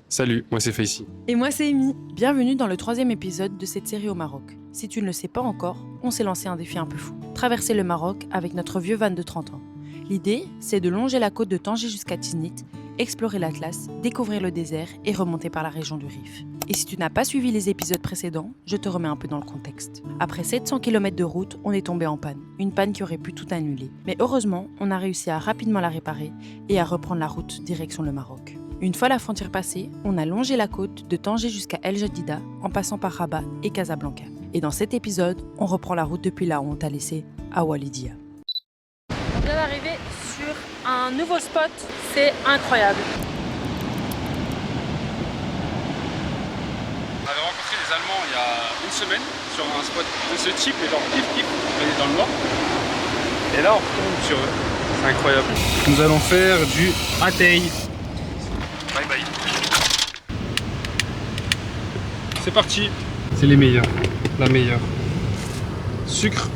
Salut, moi c'est Faisy. Et moi c'est Amy. Bienvenue dans le 3e épisode de cette série au Maroc. Si tu ne le sais pas encore, on s'est lancé un défi un peu fou. Traverser le Maroc avec notre vieux van de 30 ans. L'idée, c'est de longer la côte de Tanger jusqu'à Tiznit, explorer l'Atlas, découvrir le désert et remonter par la région du Rif. Et si tu n'as pas suivi les épisodes précédents, je te remets un peu dans le contexte. Après 700 km de route, on est tombé en panne. Une panne qui aurait pu tout annuler. Mais heureusement, on a réussi à rapidement la réparer et à reprendre la route direction le Maroc. Une fois la frontière passée, on a longé la côte de Tanger jusqu'à El Jadida en passant par Rabat et Casablanca. Et dans cet épisode, on reprend la route depuis là où on t'a laissé, à Walidia. On vient d'arriver sur un nouveau spot, c'est incroyable. On avait rencontré des Allemands il y a une semaine sur un spot de ce type, et genre kiff, on est dans le nord. Et là on retombe sur eux, c'est incroyable. Nous allons faire du atay. Bye bye. C'est parti. C'est les meilleurs, la meilleure. Sucre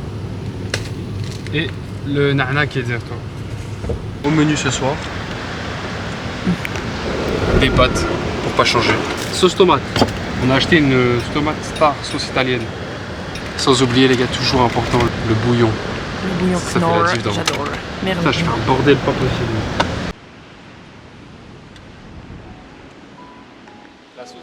et le na'na qui est directement. Au menu ce soir, des pâtes pour pas changer. Sauce tomate. On a acheté une tomate star sauce italienne. Sans oublier les gars, toujours important, le bouillon. Le bouillon Ça Knorr, fait la diff j'adore. Merde. Putain, je fais un bordel pas possible. La sauce.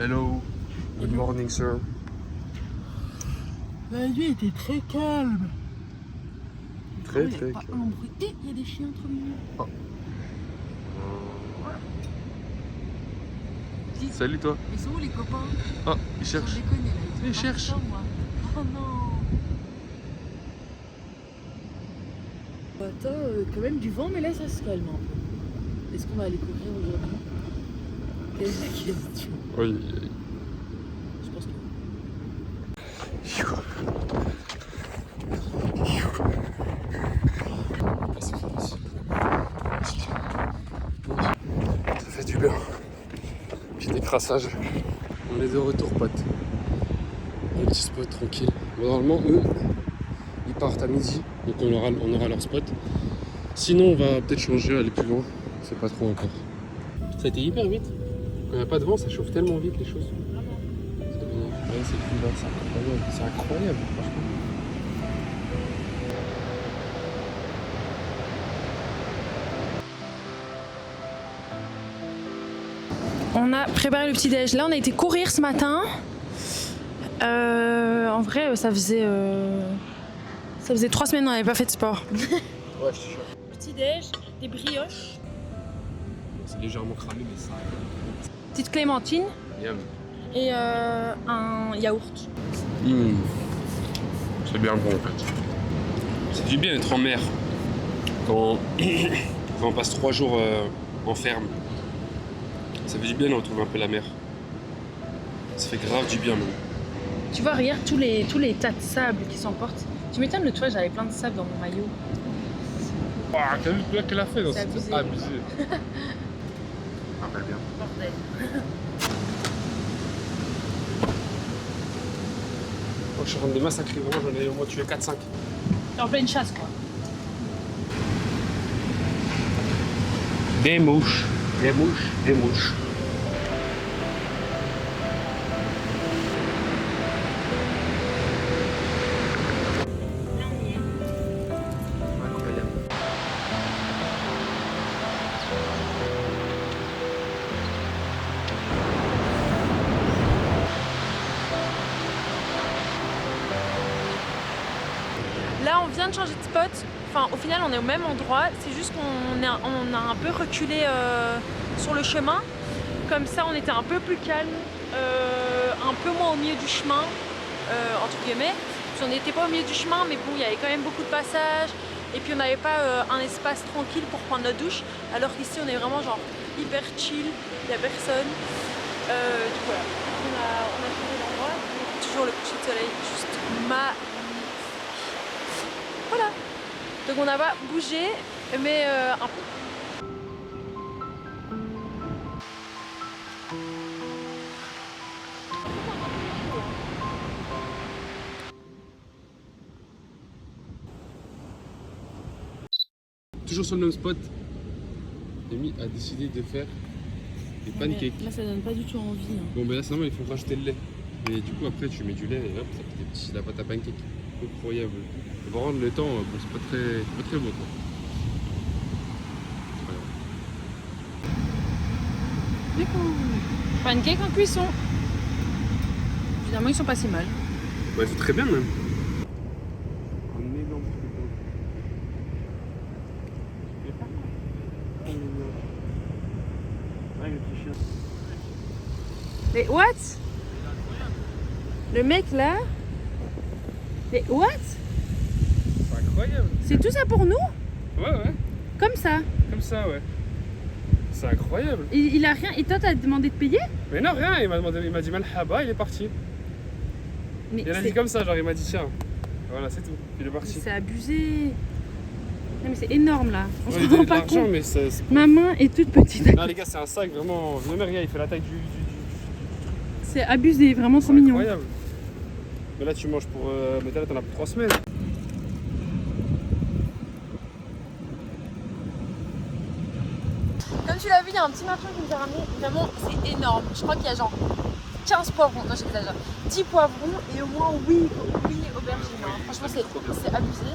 Hello, good morning sir. La nuit était très calme. Très Il y a très pas calme. un bruit. Et il y a des chiens trop mignons. Salut toi. Ils sont où les copains? Ah, il cherche. Déconner là. Il cherche. Oh non. Attends, quand même du vent, mais là ça se calme un peu. Est-ce qu'on va aller courir aujourd'hui? Quelle est la question? Oui. Je pense que Ça fait du bien. Petit décrassage. On est de retour potes. Un petit spot tranquille. Bon, normalement eux, ils partent à midi, donc on aura leur spot. Sinon on va peut-être changer, aller plus loin. C'est pas trop encore. Ça a été hyper vite. Quand il n'y a pas de vent, ça chauffe tellement vite les choses. Ouais, c'est incroyable, franchement. on a préparé le petit déj. Là, on a été courir ce matin. En vrai, ça faisait 3 semaines qu'on n'avait pas fait de sport. Ouais, je te jure. Petit déj, des brioches, C'est légèrement cramé, mais ça. petite clémentine Yum. et un yaourt. C'est bien bon en fait. C'est du bien d'être en mer. Quand on passe 3 jours en ferme, ça fait du bien de retrouver un peu la mer. Ça fait grave du bien même. Tu vois, regarde tous les tas de sable qui s'emportent. Tu m'étonnes, le toit, j'avais plein de sable dans mon maillot. T'as vu le plat qu'elle a fait dans C'est cette abusé. Rappelle bien. Bordel. Moi je suis en train de massacrer, vraiment j'en ai au moins tué 4-5. T'es en pleine chasse, quoi. Des mouches, des mouches, des mouches. Incroyable. Là, on vient de changer de spot. Enfin, au final, on est au même endroit. C'est juste qu'on a un peu reculé sur le chemin. Comme ça, on était un peu plus calme, un peu moins au milieu du chemin, entre guillemets. Puis on n'était pas au milieu du chemin, mais bon, il y avait quand même beaucoup de passages. Et puis on n'avait pas un espace tranquille pour prendre notre douche. Alors qu'ici, on est vraiment genre hyper chill, il n'y a personne. Du coup, voilà. On a trouvé l'endroit. Toujours le coucher de soleil juste Voilà. Donc on n'a pas bougé, mais un peu. Toujours sur le même spot, Amy a décidé de faire des pancakes. Là ça donne pas du tout envie. Hein. Bon, mais là c'est normal, il faut rajouter le lait. Mais du coup, après, tu mets du lait et hop, ça fait des petits, la pâte à pancake. Incroyable. Et par contre, le temps, bon, c'est pas très beau quoi. Pancakes en cuisson. Finalement, ils sont pas si mal. Ouais, c'est très bien même. Un énorme Mais what? Le mec là? Mais what? C'est incroyable. C'est tout ça pour nous? Ouais. Comme ça? Comme ça, ouais. C'est incroyable. Il a rien. Et toi, t'as demandé de payer? Mais non, rien. Il m'a dit malhaba, il est parti. Mais Il a dit comme ça, genre il m'a dit tiens. Voilà, c'est tout. Il est parti. c'est abusé. Non, mais c'est énorme là. On se Ouais, il rend donne de pas l'argent, compte. mais c'est. Ma main est toute petite. Non, les gars, c'est un sac vraiment. Le mec, regarde, il fait la taille du. C'est abusé, vraiment trop C'est mignon. incroyable. Mais là, tu manges pour. Mais là, t'en as pour 3 semaines. Comme tu l'as vu, il y a un petit marchand qui nous a ramené. Vraiment, c'est énorme. Je crois qu'il y a genre 15 poivrons. Non, j'exagère. 10 poivrons et au moins 8 aubergines. Hein. Franchement, c'est abusé.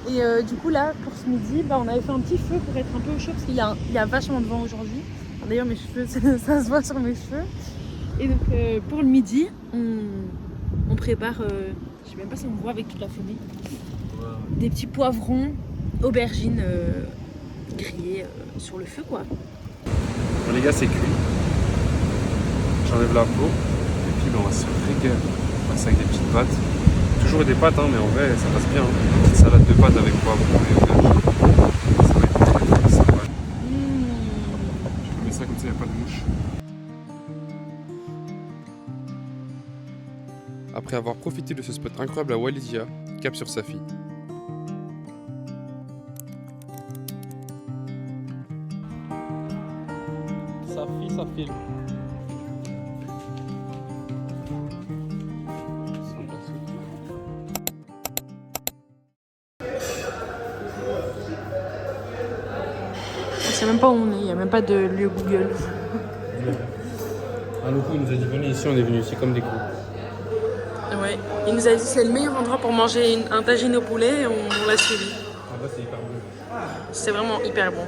Et du coup, là, pour ce midi, on avait fait un petit feu pour être un peu au chaud parce qu'il y a vachement de vent aujourd'hui. D'ailleurs, mes cheveux, ça se voit sur mes cheveux. Et donc, pour le midi, on prépare, je sais même pas si on voit avec toute la fumée, des petits poivrons, aubergines grillées sur le feu, quoi. Bon, les gars, c'est cuit. J'enlève la peau. Et puis, on va se régaler. On passe avec des petites pâtes. Toujours des pâtes, hein, mais en vrai, ça passe bien. Une petite salade de pâtes avec poivron et aubergines. Ça va être très sympa. Je mets ça comme ça, il n'y a pas de mouche. Après avoir profité de ce spot incroyable à Walidia, cap sur Safi. Safi, ça filme. On sait même pas où on est, il n'y a même pas de lieu Google. Un loco nous a dit venez ici, on est venu ici comme des cons. Ouais, il nous a dit que c'est le meilleur endroit pour manger un tagine au poulet et on l'a suivi. Ah bah c'est hyper bon. C'est vraiment hyper bon.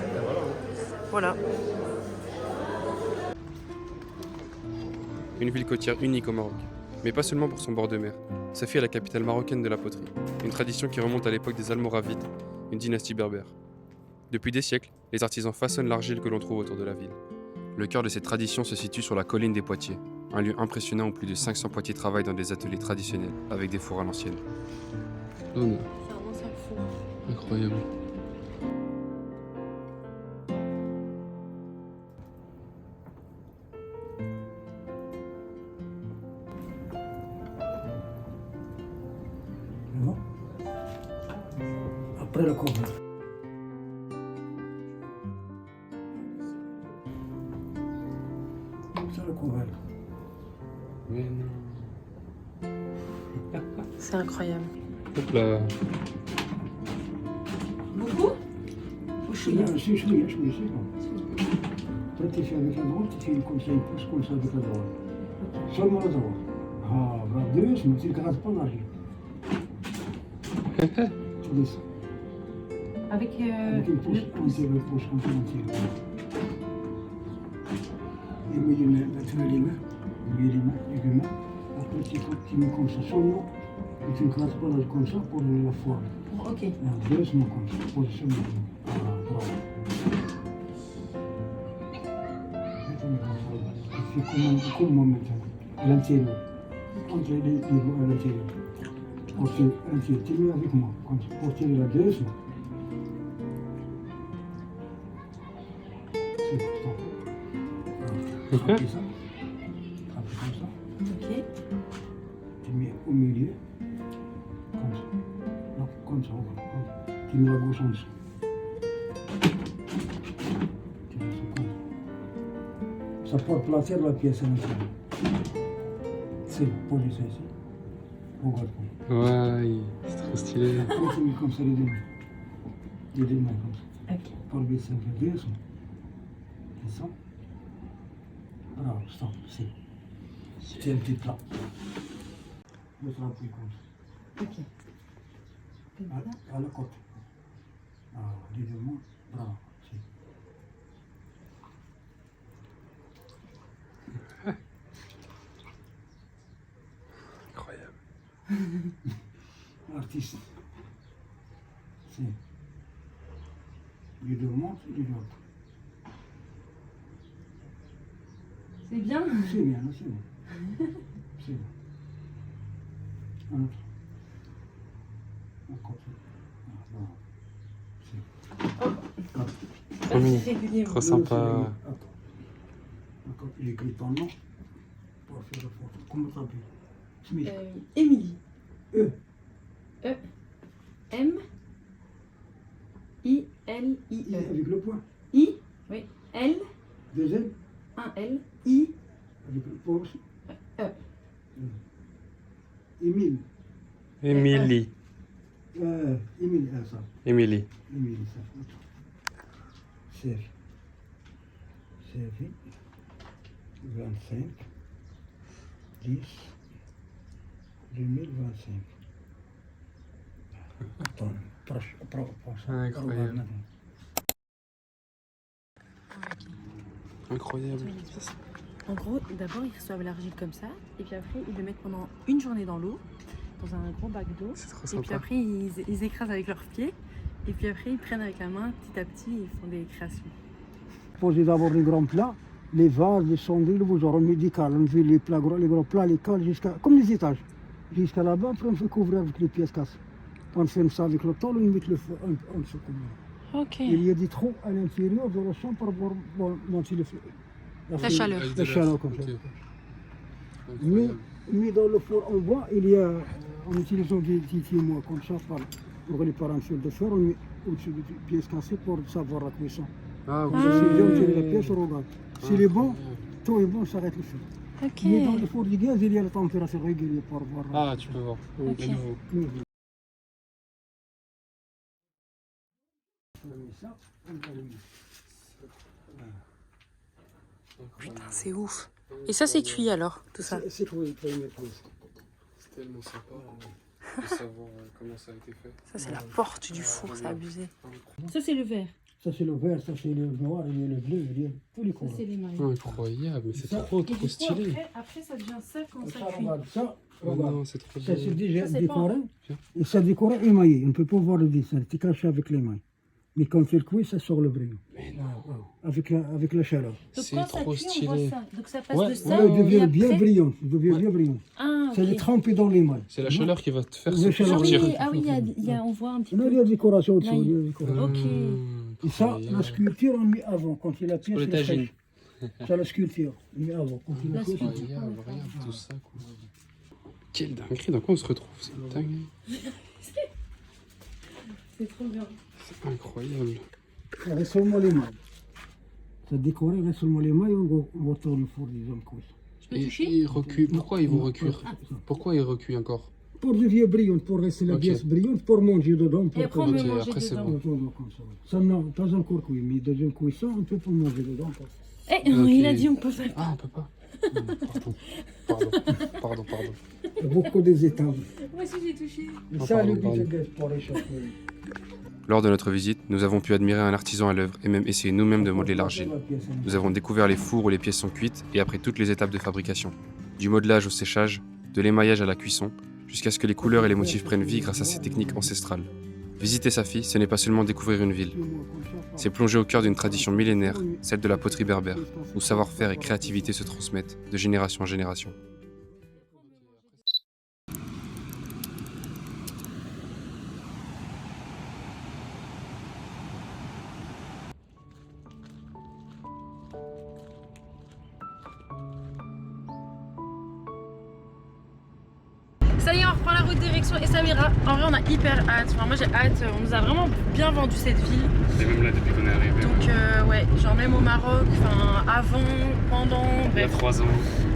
Voilà. Une ville côtière unique au Maroc, mais pas seulement pour son bord de mer. Safi est la capitale marocaine de la poterie, une tradition qui remonte à l'époque des Almoravides, une dynastie berbère. Depuis des siècles, les artisans façonnent l'argile que l'on trouve autour de la ville. Le cœur de cette tradition se situe sur la colline des Poitiers, un lieu impressionnant où plus de 500 Poitiers travaillent dans des ateliers traditionnels avec des fours à l'ancienne. C'est vraiment ça le four. Incroyable. Non. Après le couvert. C'est le couvert. Mais non. C'est incroyable. Hop là. Beaucoup? Si, c'est bon. Après, tu fais avec la droite, tu fais comme ça, il pousse comme ça avec la droite. Seulement la droite. Ah, voilà, deux, mais tu ne grattes pas l'argile. Tu descends. Avec Avec une pousse, on tire le pouce comme ça, on tire. Et moi, tu mets les mains. Après, tu mets comme ça, seulement. Et tu ne grattes pas l'argile comme ça pour la foire. Ok. Doucement comme ça, position de bravo. Tu fais comme moi maintenant, à l'intérieur. Entre les doigts à l'intérieur. Pour tirer à l'intérieur, tirez avec moi, comme ça, pour tirer la doucement. C'est bon, stop. Frappez ça. Frappez comme ça. Ok. Tu mets au milieu. Tu mets la gauche en dessous. Tu mets ça comme ça. Ça porte la terre, la pièce à l'intérieur. C'est bon, posez ça ici. Regarde. Ouais, c'est trop stylé. Après, tu mets comme ça les deux mains. Les deux mains comme ça. Ok. Pour le baisser un peu, descends. Descends. Bravo, stop, c'est. C'est un petit plat. Mettre un peu comme ça. Ok. Comme ça. À la côte. Ah, les deux mains. Bravo, c'est. Incroyable. Artiste. C'est. Les deux montent et les deux. C'est bien. C'est bien, là, c'est bon. C'est bon. Un autre. Un côté. Ah, bravo. C'est. Promis. Régulier. Trop sympa. Attends. D'accord, j'écris ton nom pour faire la photo. Comment tu t'appelles? Smith. Émilie. E. M. I. L. I. I E. avec le point. I. Oui. L. Deux L. Un L. I. Avec le point aussi. E. Émile. Émilie. Émile, ça. Émilie. Émile, ça. Série. Série. 25. 10. 2025. Attends, proche. Incroyable. Incroyable. En gros, d'abord ils reçoivent l'argile comme ça, et puis après ils le mettent pendant une journée dans l'eau, dans un gros bac d'eau. C'est trop Et puis sympa. après ils écrasent avec leurs pieds, et puis après ils prennent avec la main petit à petit et ils font des créations. Posez d'abord les grands plats, les vases, les cendriers, vous aurez médical. On fait les plats, les grands plats, les cales, comme les étages. Jusqu'à là-bas, après on fait couvrir avec les pièces cassées. On ferme ça avec le tôle, on met le feu en dessous. Ok. Il y a des trous à l'intérieur de la chambre pour monter le feu. La chaleur. Avec de La l'air. chaleur comme ça. Ok. Mais, Incroyable. mais dans le four en bois, il y a, en utilisant des mois comme ça, pour les parancelles de fer, on met au-dessus des pièces cassées pour savoir la cuisson. Ah, ok. Si bien on tire la pièce, on regarde. S'il est bon, Incroyable. tout est bon, on s'arrête le feu. Ok. Mais dans le four du gaz, il y a la température régulière pour voir. Ah, tu peux voir. Ok. De nouveau. Oui. On met ça, on va le mettre. Putain, c'est ouf. Et ça c'est cuit alors, tout ça. C'est quoi, il faut y mettre ça. C'est tellement sympa de savoir comment ça a été fait. Ça c'est la porte du four, c'est abusé. Ça c'est le vert. Ça c'est le vert, ça c'est le noir, il y a le bleu, il y a tous les Ça couleurs. c'est les mailles. Incroyable, mais c'est Ça- trop, Et du trop coup, stylé. après ça devient ça quand ça Ça, cuit. regarde, ça, Oh regarde. non, c'est trop Ça c'est beau. déjà Ça, c'est décoré. Tiens. Et ça décoré émaillé. On ne peut pas voir le dessin, c'est caché avec les mains. Mais quand il cuit, ça sort le brillant. Mais non, Avec la chaleur. Donc c'est quand ça trop cuit, on stylé. voit ça. Donc ça passe Ouais, de ça Ouais, il devient et bien après... brillant. Il devient Ouais. bien brillant. Ah, Ça ok. est trempé dans les mains. C'est la chaleur qui va te faire La se chaleur. Ah oui, sortir. on voit un petit Non, peu. il y a des décorations au-dessous. Là, il y a des décorations. Ok. Et ça, la sculpture, on met avant. Quand il a pièce, Sur le c'est tagine. Ça, la sculpture, on met avant. Quand il a La pièce, sculpture. Incroyable, regarde tout ça. Quoi. Quelle dinguerie, dans quoi on se retrouve? C'est dingue. C'est trop bien. C'est incroyable. ça reste seulement les mains. Ça décoré, reste seulement les mains et on retourne le four des hommes cuits. Je peux Et toucher ils recuent. Pourquoi ils vont recuire? Ah, Pourquoi ils recuient encore? Pour devenir brillante, pour rester la Ok. pièce brillante, pour manger dedans. Pour Et après on Ok, peut manger après, c'est dedans. bon. Comme ça, ouais. Ça, non, pas encore cuit, mais deuxième cuisson, on peut pas manger dedans. Eh, Ok. il a dit on peut faire. Ah, on peut pas. Pardon. Il y a beaucoup des étapes. Moi aussi j'ai touché. Et Ah, ça, pardon, le pardon. but, c'est pour réchauffer. Lors de notre visite, nous avons pu admirer un artisan à l'œuvre et même essayer nous-mêmes de modeler l'argile. Nous avons découvert les fours où les pièces sont cuites et après toutes les étapes de fabrication. Du modelage au séchage, de l'émaillage à la cuisson, jusqu'à ce que les couleurs et les motifs prennent vie grâce à ces techniques ancestrales. Visiter Safi, ce n'est pas seulement découvrir une ville, c'est plonger au cœur d'une tradition millénaire, celle de la poterie berbère, où savoir-faire et créativité se transmettent de génération en génération. Ça y est, on reprend la route direction Essaouira. En vrai, on a hyper hâte. Enfin, moi, j'ai hâte. On nous a vraiment bien vendu cette ville. Et même là, depuis qu'on est arrivé. Donc, ouais, genre même au Maroc, enfin, avant, pendant, Il y a bref. 3 ans.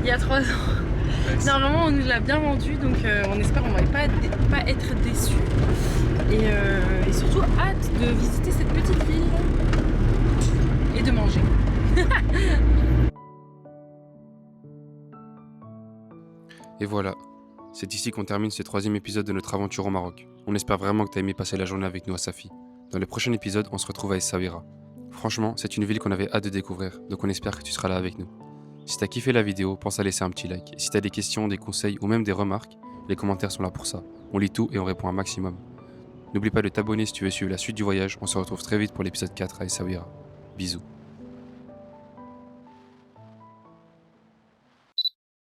Il y a 3 ans. Ouais, Non, vraiment, on nous l'a bien vendu. Donc, on espère qu'on va pas être déçus. Et surtout, hâte de visiter cette petite ville et de manger. Et voilà, c'est ici qu'on termine ce 3e épisode de notre aventure au Maroc. On espère vraiment que tu as aimé passer la journée avec nous à Safi. Dans le prochain épisode, on se retrouve à Essaouira. Franchement, c'est une ville qu'on avait hâte de découvrir, donc on espère que tu seras là avec nous. Si t'as kiffé la vidéo, pense à laisser un petit like. Et si t'as des questions, des conseils ou même des remarques, les commentaires sont là pour ça. On lit tout et on répond un maximum. N'oublie pas de t'abonner si tu veux suivre la suite du voyage. On se retrouve très vite pour l'épisode 4 à Essaouira. Bisous.